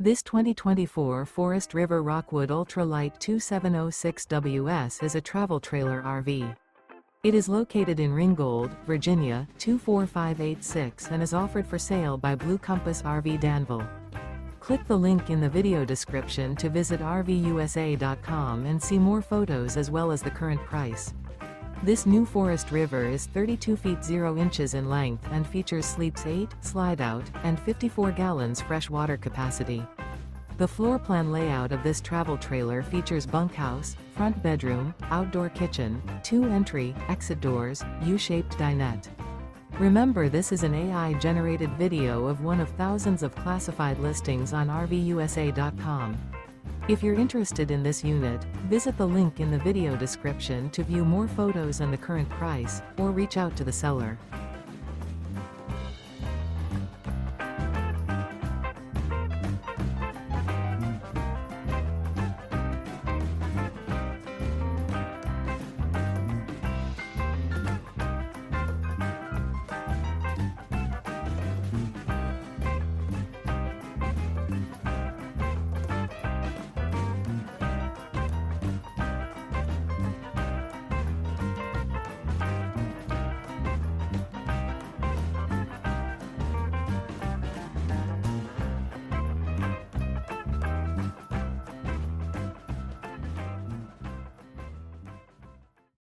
This 2024 Forest River Rockwood Ultralight 2706WS is a travel trailer RV. It is located in Ringgold, Virginia, 24586 and is offered for sale by Blue Compass RV Danville. Click the link in the video description to visit RVUSA.com and see more photos as well as the current price. This new Forest River is 32 feet 0 inches in length and features sleeps 8, Slideout, and 54 gallons fresh water capacity. The floor plan layout of this travel trailer features bunkhouse, front bedroom, outdoor kitchen, 2 entry, exit doors, U-shaped dinette. Remember, this is an AI-generated video of one of thousands of classified listings on RVUSA.com. If you're interested in this unit, visit the link in the video description to view more photos and the current price, or reach out to the seller.